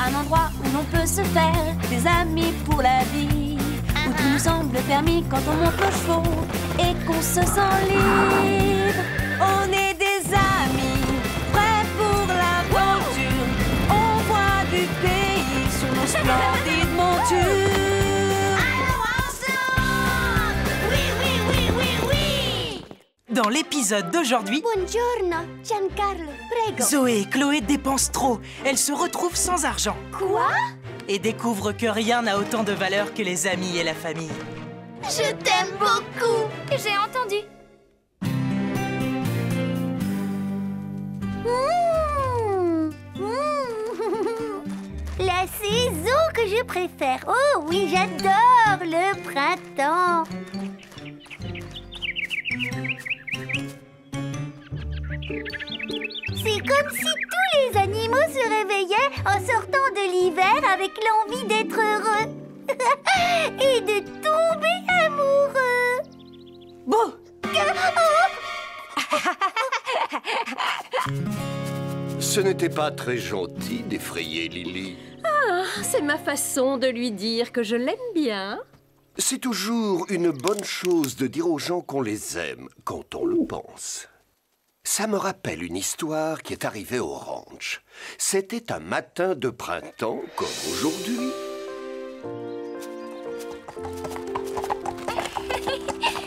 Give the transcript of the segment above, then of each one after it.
un endroit où l'on peut se faire des amis pour la vie, où tout nous semble permis quand on monte nos chevaux et qu'on se sent libre. On est des amis, prêts pour l'aventure. On voit du pays sur nos splendides montures. Alors ensemble! Oui, oui, oui, oui, oui! Dans l'épisode d'aujourd'hui, Buongiorno, Giancarlo, prego. Zoé et Chloé dépensent trop. Elles se retrouvent sans argent Quoi? et découvrent que rien n'a autant de valeur que les amis et la famille. Je t'aime beaucoup. J'ai entendu. La saison que je préfère. Oh oui, j'adore le printemps. C'est comme si tous les animaux se réveillaient en sortant de l'hiver avec l'envie d'être heureux et de tomber amoureux. Bon, Ce n'était pas très gentil d'effrayer Lily. C'est ma façon de lui dire que je l'aime bien. C'est toujours une bonne chose de dire aux gens qu'on les aime quand on le pense. Ça me rappelle une histoire qui est arrivée au ranch. C'était un matin de printemps comme aujourd'hui.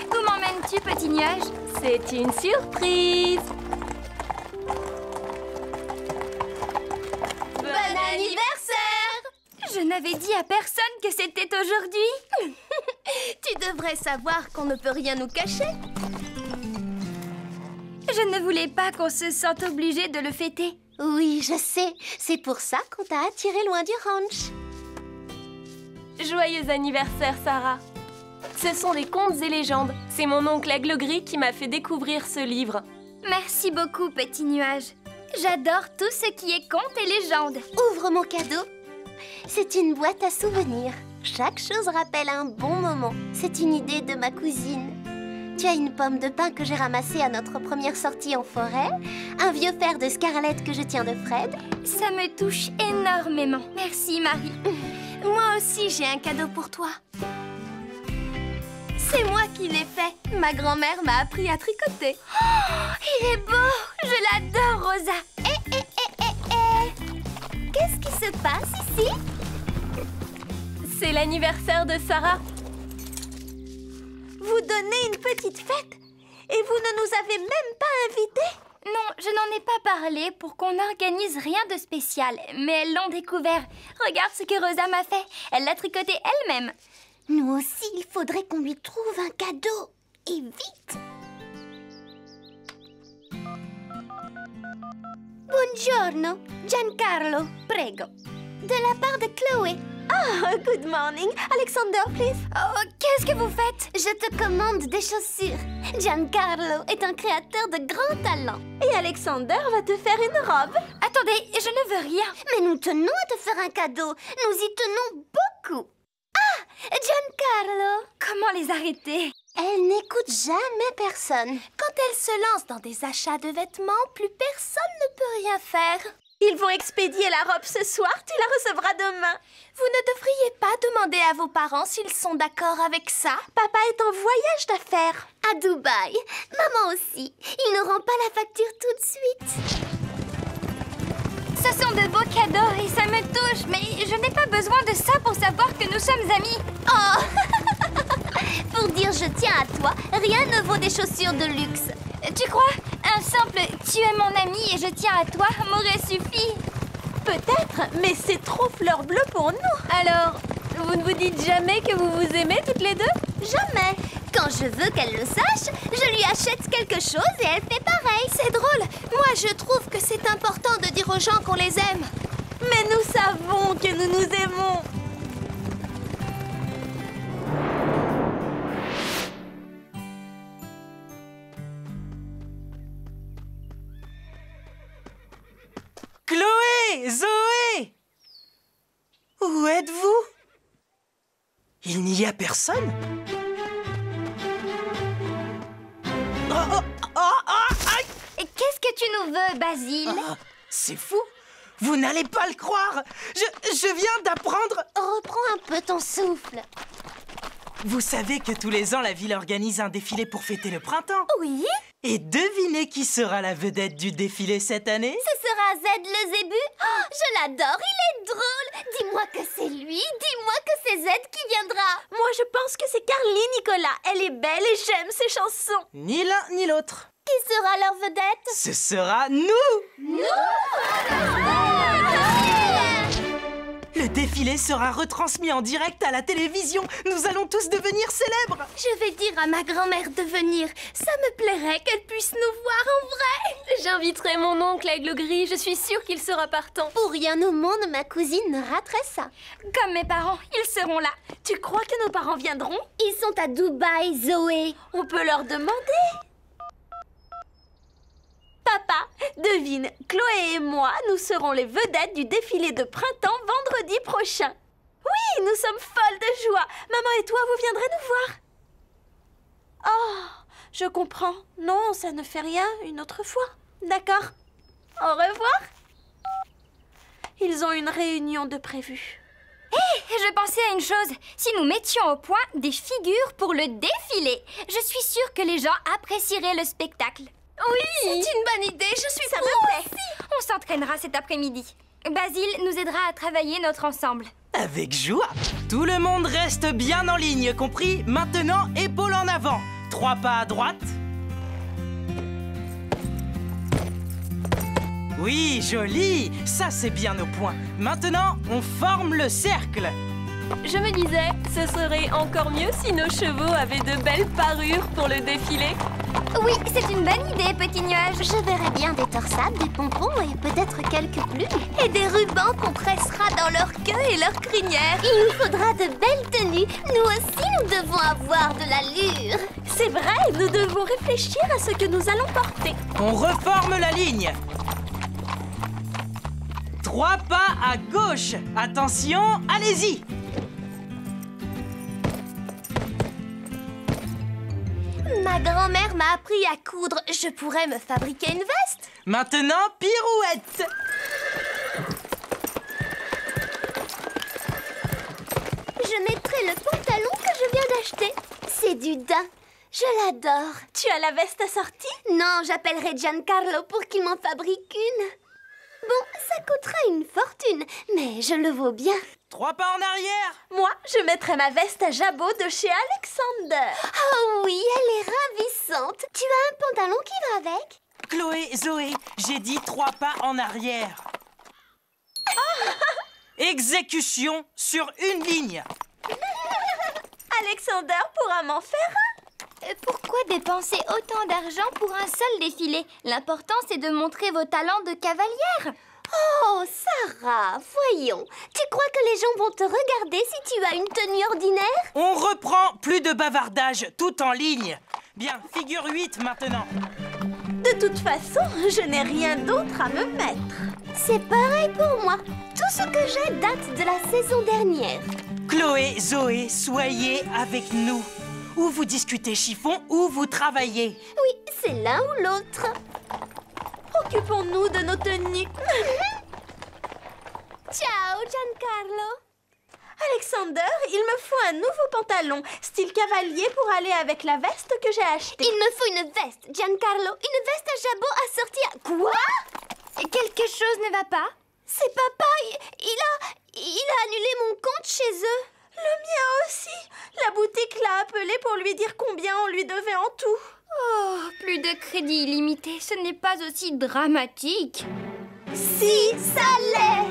Où m'emmènes-tu, petit nuage? C'est une surprise. Bon anniversaire! Je n'avais dit à personne que c'était aujourd'hui. Tu devrais savoir qu'on ne peut rien nous cacher. Je ne voulais pas qu'on se sente obligé de le fêter. Oui, je sais. C'est pour ça qu'on t'a attiré loin du ranch. Joyeux anniversaire, Sarah. Ce sont des contes et légendes. C'est mon oncle Aigle Gris qui m'a fait découvrir ce livre. Merci beaucoup, petit nuage. J'adore tout ce qui est contes et légendes. Ouvre mon cadeau. C'est une boîte à souvenirs. Chaque chose rappelle un bon moment. C'est une idée de ma cousine. Tu as une pomme de pin que j'ai ramassée à notre première sortie en forêt, un vieux fer de Scarlett que je tiens de Fred. Ça me touche énormément. Merci, Marie. Moi aussi, j'ai un cadeau pour toi. C'est moi qui l'ai fait. Ma grand-mère m'a appris à tricoter. Oh, il est beau. Je l'adore, Rosa. Qu'est-ce qui se passe ici? C'est l'anniversaire de Sarah. Vous donnez une petite fête et vous ne nous avez même pas invités? Non, je n'en ai pas parlé pour qu'on n'organise rien de spécial. Mais elles l'ont découvert. Regarde ce que Rosa m'a fait. Elle l'a tricoté elle-même. Nous aussi, il faudrait qu'on lui trouve un cadeau. Et vite! Buongiorno, Giancarlo, prego. De la part de Chloé. Ah, good morning. Alexander, please. Oh, qu'est-ce que vous faites? Je te commande des chaussures. Giancarlo est un créateur de grand talent. Et Alexander va te faire une robe. Attendez, je ne veux rien. Mais nous tenons à te faire un cadeau. Nous y tenons beaucoup. Ah, Giancarlo. Comment les arrêter? Elle n'écoute jamais personne. Quand elle se lance dans des achats de vêtements, plus personne ne peut rien faire. Ils vont expédier la robe ce soir, tu la recevras demain. Vous ne devriez pas demander à vos parents s'ils sont d'accord avec ça. Papa est en voyage d'affaires. À Dubaï. Maman aussi. Il ne rend pas la facture tout de suite. Ce sont de beaux cadeaux et ça me touche, mais je n'ai pas besoin de ça pour savoir que nous sommes amis. Oh. Pour dire je tiens à toi, rien ne vaut des chaussures de luxe. Tu crois? Un simple « tu es mon ami et je tiens à toi » m'aurait suffi. Peut-être, mais c'est trop fleur bleue pour nous. Alors, vous ne vous dites jamais que vous vous aimez toutes les deux? Jamais. Quand je veux qu'elle le sache, je lui achète quelque chose et elle fait pareil. C'est drôle. Moi, je trouve que c'est important de dire aux gens qu'on les aime. Mais nous savons que nous nous aimons. Chloé, Zoé! Où êtes-vous? Il n'y a personne? Et qu'est-ce que tu nous veux, Basile? C'est fou! Vous n'allez pas le croire. Je viens d'apprendre... Reprends un peu ton souffle. Vous savez que tous les ans, la ville organise un défilé pour fêter le printemps. Oui? Et devinez qui sera la vedette du défilé cette année? Ce sera Zed le Zébu? Oh, je l'adore, il est drôle. Dis-moi que c'est lui, dis-moi que c'est Zed qui viendra. Moi, je pense que c'est Carly Nicolas. Elle est belle et j'aime ses chansons. Ni l'un ni l'autre. Qui sera leur vedette? Ce sera nous! Le défilé sera retransmis en direct à la télévision. Nous allons tous devenir célèbres. Je vais dire à ma grand-mère de venir. Ça me plairait qu'elle puisse nous voir en vrai. J'inviterai mon oncle Aigle Gris, je suis sûre qu'il sera partant. Pour rien au monde, ma cousine ne raterait ça. Comme mes parents, ils seront là. Tu crois que nos parents viendront? Ils sont à Dubaï, Zoé. On peut leur demander. Papa, devine, Chloé et moi, nous serons les vedettes du défilé de printemps vendredi prochain. Oui, nous sommes folles de joie. Maman et toi, vous viendrez nous voir. Oh, je comprends. Non, ça ne fait rien, une autre fois. D'accord. Au revoir. Ils ont une réunion de prévue. Hé, je pensais à une chose. Si nous mettions au point des figures pour le défilé, je suis sûre que les gens apprécieraient le spectacle. Oui, c'est une bonne idée, je suis Ça pour me plaît. On s'entraînera cet après-midi. Basile nous aidera à travailler notre ensemble. Avec joie. Tout le monde reste bien en ligne, compris? Maintenant, épaules en avant. 3 pas à droite. Oui, joli. Ça, c'est bien au point. Maintenant, on forme le cercle. Je me disais, ce serait encore mieux si nos chevaux avaient de belles parures pour le défilé. Oui, c'est une bonne idée, petit nuage. Je verrai bien des torsades, des pompons et peut-être quelques plumes. Et des rubans qu'on pressera dans leur queue et leur crinière. Il nous faudra de belles tenues. Nous aussi, nous devons avoir de l'allure. C'est vrai, nous devons réfléchir à ce que nous allons porter. On reforme la ligne. 3 pas à gauche. Attention, allez-y. Ma grand-mère m'a appris à coudre. Je pourrais me fabriquer une veste. Maintenant, pirouette. Je mettrai le pantalon que je viens d'acheter. C'est du daim. Je l'adore. Tu as la veste assortie? Non, j'appellerai Giancarlo pour qu'il m'en fabrique une. Bon, ça coûtera une fortune, mais je le vaux bien. 3 pas en arrière. Moi, je mettrai ma veste à jabot de chez Alexander. Oh oui, elle est ravissante. Tu as un pantalon qui va avec? Chloé, Zoé, j'ai dit 3 pas en arrière. Exécution sur une ligne. Alexander pourra m'en faire un. Pourquoi dépenser autant d'argent pour un seul défilé? L'important, c'est de montrer vos talents de cavalière. Oh, Sarah, voyons. Tu crois que les gens vont te regarder si tu as une tenue ordinaire? On reprend, plus de bavardage, tout en ligne. Bien, figure 8 maintenant. De toute façon, je n'ai rien d'autre à me mettre. C'est pareil pour moi. Tout ce que j'ai date de la saison dernière. Chloé, Zoé, soyez avec nous. Ou vous discutez chiffon, ou vous travaillez. Oui, c'est l'un ou l'autre. Occupons-nous de nos tenues. Ciao, Giancarlo. Alexander, il me faut un nouveau pantalon, style cavalier pour aller avec la veste que j'ai achetée. Il me faut une veste, Giancarlo. Une veste à jabot assortie à... Quoi? Quelque chose ne va pas? C'est papa, il a annulé mon compte chez eux. Le mien aussi. La boutique l'a appelé pour lui dire combien on lui devait en tout. Oh, plus de crédit illimité, ce n'est pas aussi dramatique. Si, ça l'est.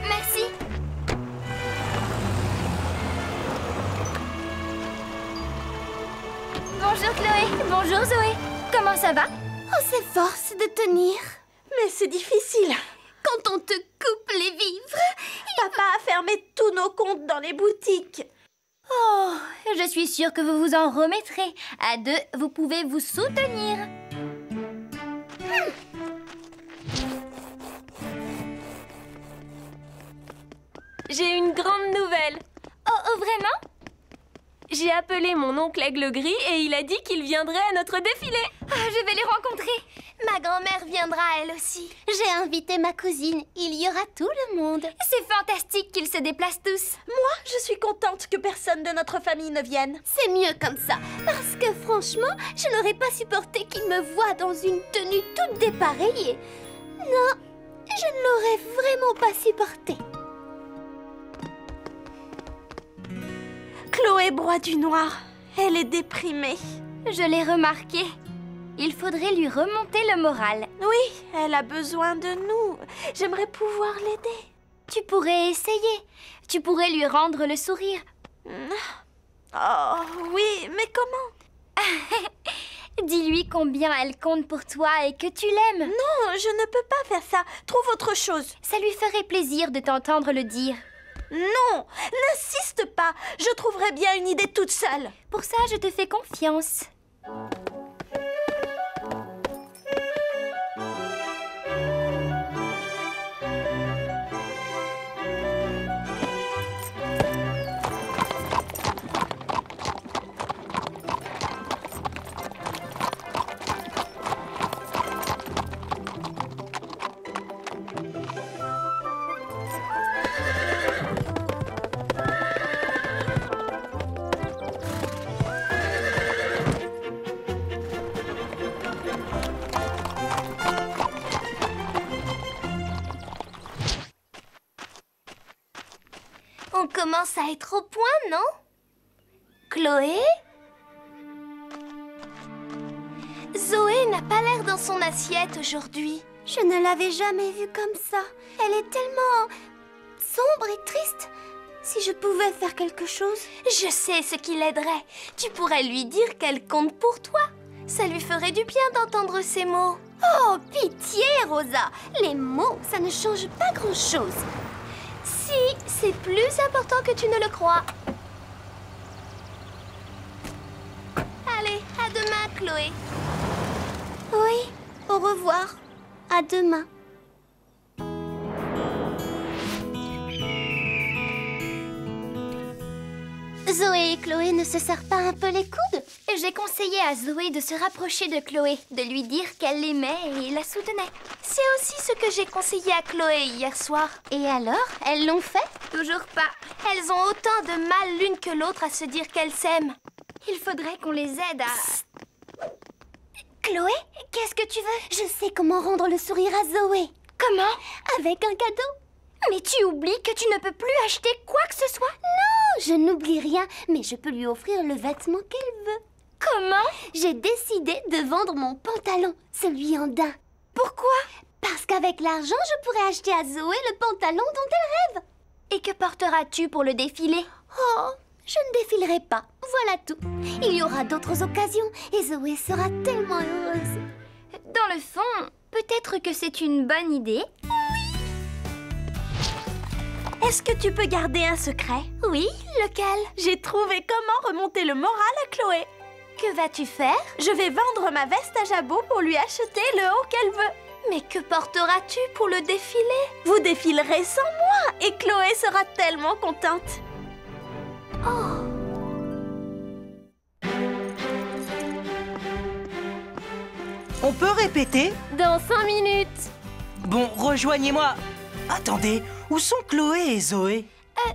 Merci. Bonjour Chloé, bonjour Zoé. Comment ça va? Oh, c'est force de tenir. Mais c'est difficile. Quand on te coupe les vivres. Papa a fermé tous nos comptes dans les boutiques. Oh, je suis sûre que vous vous en remettrez. À deux, vous pouvez vous soutenir. J'ai une grande nouvelle. Oh, vraiment? J'ai appelé mon oncle Aigle Gris et il a dit qu'il viendrait à notre défilé. Ah, je vais les rencontrer. Ma grand-mère viendra elle aussi. J'ai invité ma cousine. Il y aura tout le monde. C'est fantastique qu'ils se déplacent tous. Moi, je suis contente que personne de notre famille ne vienne. C'est mieux comme ça. Parce que franchement, je n'aurais pas supporté qu'il me voie dans une tenue toute dépareillée. Non, je ne l'aurais vraiment pas supporté. Chloé broie du noir. Elle est déprimée. Je l'ai remarqué. Il faudrait lui remonter le moral. Oui, elle a besoin de nous. J'aimerais pouvoir l'aider. Tu pourrais essayer. Tu pourrais lui rendre le sourire. Oh, oui, mais comment? Dis-lui combien elle compte pour toi et que tu l'aimes. Non, je ne peux pas faire ça. Trouve autre chose. Ça lui ferait plaisir de t'entendre le dire. Non, n'insiste pas. Je trouverai bien une idée toute seule. Pour ça, je te fais confiance. On commence à être au point, non? Chloé? Zoé n'a pas l'air dans son assiette aujourd'hui. Je ne l'avais jamais vue comme ça. Elle est tellement sombre et triste. Si je pouvais faire quelque chose... Je sais ce qui l'aiderait. Tu pourrais lui dire qu'elle compte pour toi. Ça lui ferait du bien d'entendre ces mots. Oh, pitié, Rosa. Les mots, ça ne change pas grand-chose. Si, c'est plus important que tu ne le crois. Allez, à demain, Chloé. Oui, au revoir. À demain. Zoé et Chloé ne se serrent pas un peu les coudes? J'ai conseillé à Zoé de se rapprocher de Chloé, de lui dire qu'elle l'aimait et la soutenait. C'est aussi ce que j'ai conseillé à Chloé hier soir. Et alors, elles l'ont fait? Toujours pas. Elles ont autant de mal l'une que l'autre à se dire qu'elles s'aiment. Il faudrait qu'on les aide à... Chloé, qu'est-ce que tu veux? Je sais comment rendre le sourire à Zoé. Comment? Avec un cadeau. Mais tu oublies que tu ne peux plus acheter quoi que ce soit? Non, je n'oublie rien, mais je peux lui offrir le vêtement qu'elle veut. Comment? J'ai décidé de vendre mon pantalon, celui en daim. Pourquoi? Parce qu'avec l'argent, je pourrais acheter à Zoé le pantalon dont elle rêve. Et que porteras-tu pour le défilé? Oh, je ne défilerai pas, voilà tout. Il y aura d'autres occasions et Zoé sera tellement heureuse. Dans le fond, peut-être que c'est une bonne idée. Est-ce que tu peux garder un secret? Oui, lequel? J'ai trouvé comment remonter le moral à Chloé. Que vas-tu faire? Je vais vendre ma veste à Jabot pour lui acheter le haut qu'elle veut. Mais que porteras-tu pour le défilé? Vous défilerez sans moi et Chloé sera tellement contente. Oh! On peut répéter? Dans 5 minutes. Bon, rejoignez-moi. Attendez, où sont Chloé et Zoé?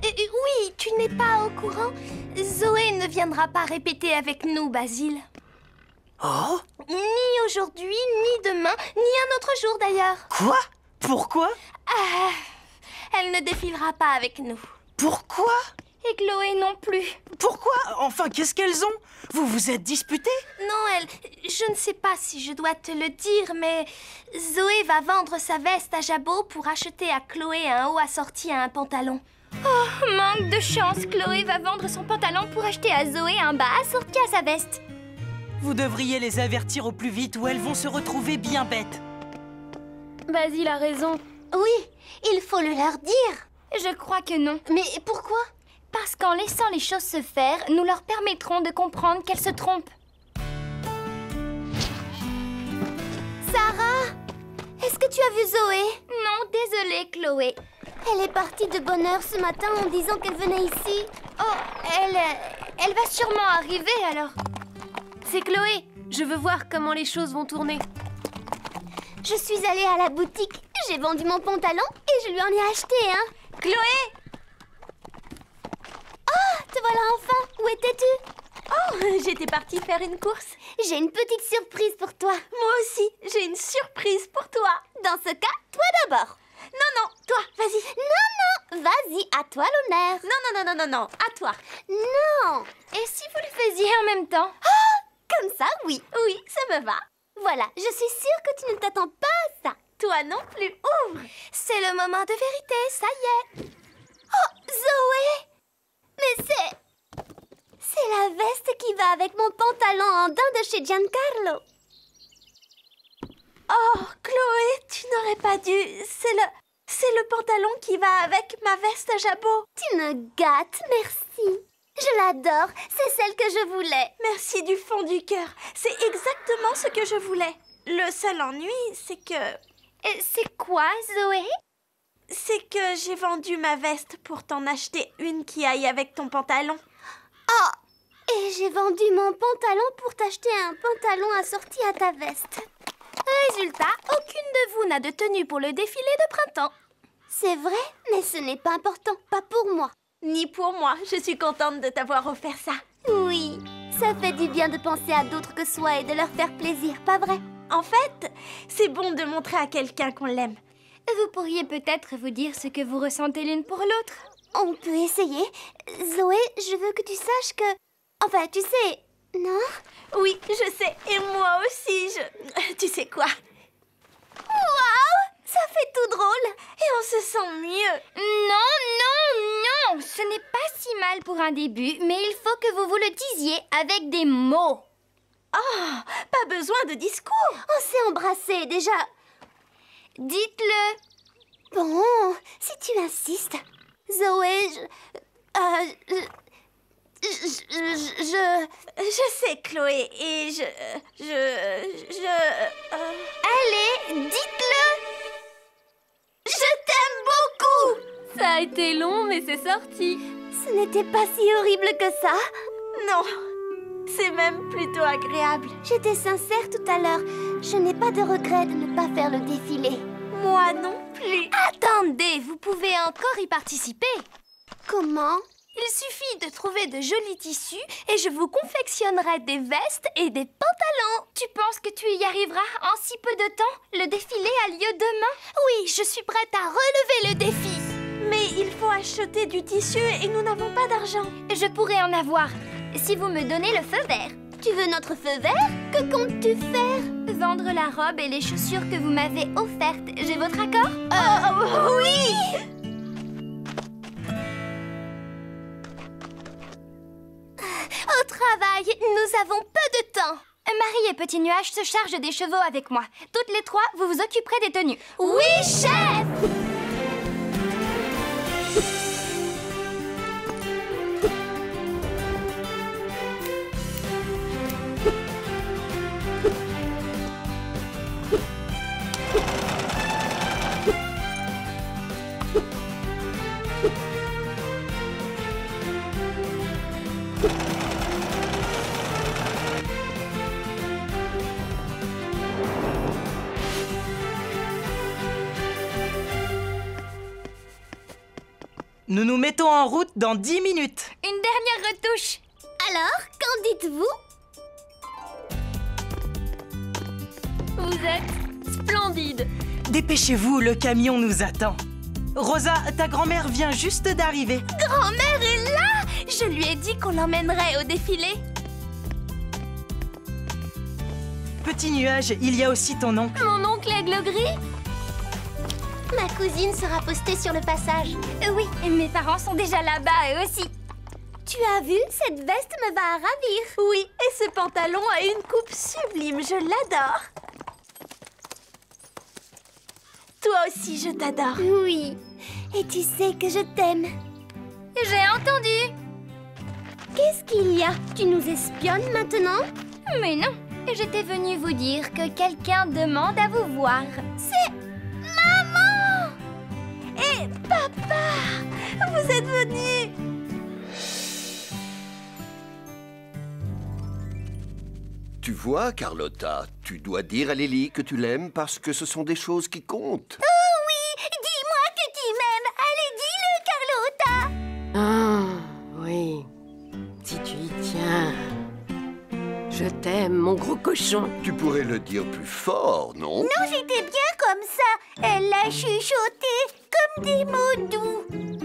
Oui, tu n'es pas au courant? Zoé ne viendra pas répéter avec nous, Basile. Oh? Ni aujourd'hui, ni demain, ni un autre jour d'ailleurs. Quoi? Pourquoi? Elle ne défilera pas avec nous. Pourquoi? Et Chloé non plus. Pourquoi? Enfin, qu'est-ce qu'elles ont? Vous vous êtes disputés? Non, je ne sais pas si je dois te le dire, mais Zoé va vendre sa veste à Jabot pour acheter à Chloé un haut assorti à un pantalon. Oh, manque de chance, Chloé va vendre son pantalon pour acheter à Zoé un bas assorti à sa veste. Vous devriez les avertir au plus vite ou elles vont se retrouver bien bêtes. Basile a raison. Oui, il faut le leur dire. Je crois que non. Mais pourquoi? Parce qu'en laissant les choses se faire, nous leur permettrons de comprendre qu'elles se trompent. Sarah, est-ce que tu as vu Zoé? Non, désolée, Chloé. Elle est partie de bonne heure ce matin en disant qu'elle venait ici. Oh, elle va sûrement arriver alors. C'est Chloé. Je veux voir comment les choses vont tourner. Je suis allée à la boutique, j'ai vendu mon pantalon et je lui en ai acheté un. Chloé! Oh, te voilà enfin. Où étais-tu? Oh, j'étais partie faire une course. J'ai une petite surprise pour toi. Moi aussi, j'ai une surprise pour toi. Dans ce cas, toi d'abord. Non, toi, vas-y. Non, vas-y, à toi l'honneur. Non, à toi. Non. Et si vous le faisiez en même temps? Comme ça, oui. Oui, ça me va. Voilà, je suis sûre que tu ne t'attends pas à ça. Toi non plus, ouvre. C'est le moment de vérité, ça y est. Oh, Zoé! Mais c'est la veste qui va avec mon pantalon en daim de chez Giancarlo. Oh, Chloé, tu n'aurais pas dû. C'est le pantalon qui va avec ma veste à jabot. Tu me gâtes, merci. Je l'adore, c'est celle que je voulais. Merci du fond du cœur. C'est exactement ce que je voulais. Le seul ennui, c'est que... C'est quoi, Zoé? C'est que j'ai vendu ma veste pour t'en acheter une qui aille avec ton pantalon. Oh! Et j'ai vendu mon pantalon pour t'acheter un pantalon assorti à ta veste. Résultat, aucune de vous n'a de tenue pour le défilé de printemps. C'est vrai, mais ce n'est pas important, pas pour moi. Ni pour moi, je suis contente de t'avoir offert ça. Oui, ça fait du bien de penser à d'autres que soi et de leur faire plaisir, pas vrai? En fait, c'est bon de montrer à quelqu'un qu'on l'aime. Vous pourriez peut-être vous dire ce que vous ressentez l'une pour l'autre. On peut essayer. Zoé, je veux que tu saches que... Enfin, tu sais, non? Oui, je sais, et moi aussi, Tu sais quoi? Waouh! Ça fait tout drôle. Et on se sent mieux. Non, ce n'est pas si mal pour un début, mais il faut que vous vous le disiez avec des mots. Oh, pas besoin de discours. On s'est embrassés déjà. Dites-le. Bon, si tu insistes. Zoé, Je sais, Chloé, et Allez, dites-le. Je t'aime beaucoup. Ça a été long, mais c'est sorti. Ce n'était pas si horrible que ça. Non, c'est même plutôt agréable. J'étais sincère tout à l'heure. Je n'ai pas de regret de ne pas faire le défilé. Moi non plus. Attendez, vous pouvez encore y participer. Comment? Il suffit de trouver de jolis tissus et je vous confectionnerai des vestes et des pantalons. Tu penses que tu y arriveras en si peu de temps? Le défilé a lieu demain? Oui, je suis prête à relever le défi. Mais il faut acheter du tissu et nous n'avons pas d'argent. Je pourrais en avoir, si vous me donnez le feu vert. Tu veux notre feu vert? Que comptes-tu faire? Vendre la robe et les chaussures que vous m'avez offertes. J'ai votre accord? Oui! Au travail, nous avons peu de temps. Marie et Petit Nuage se chargent des chevaux avec moi. Toutes les trois, vous vous occuperez des tenues. Oui, chef! Nous nous mettons en route dans 10 minutes. Une dernière retouche. Alors, qu'en dites-vous? Vous êtes splendide. Dépêchez-vous, le camion nous attend. Rosa, ta grand-mère vient juste d'arriver. Grand-mère est là! Je lui ai dit qu'on l'emmènerait au défilé. Petit Nuage, il y a aussi ton oncle. Mon oncle Aigle Gris? Ma cousine sera postée sur le passage. Oui, mes parents sont déjà là-bas, eux aussi. Tu as vu? Cette veste me va à ravir. Oui, et ce pantalon a une coupe sublime, je l'adore. Toi aussi, je t'adore. Oui, et tu sais que je t'aime. J'ai entendu. Qu'est-ce qu'il y a? Tu nous espionnes maintenant? Mais non, j'étais venue vous dire que quelqu'un demande à vous voir. C'est... Maman! Et Papa, vous êtes venu. Tu vois, Carlotta, tu dois dire à Lily que tu l'aimes parce que ce sont des choses qui comptent. Oh oui, dis-moi que tu m'aimes. Allez, dis-le, Carlotta. Ah, oui. Si tu y tiens. Je t'aime, mon gros cochon. Tu pourrais le dire plus fort, non? Non, c'était bien comme ça. Elle l'a chuchoté comme des mots doux.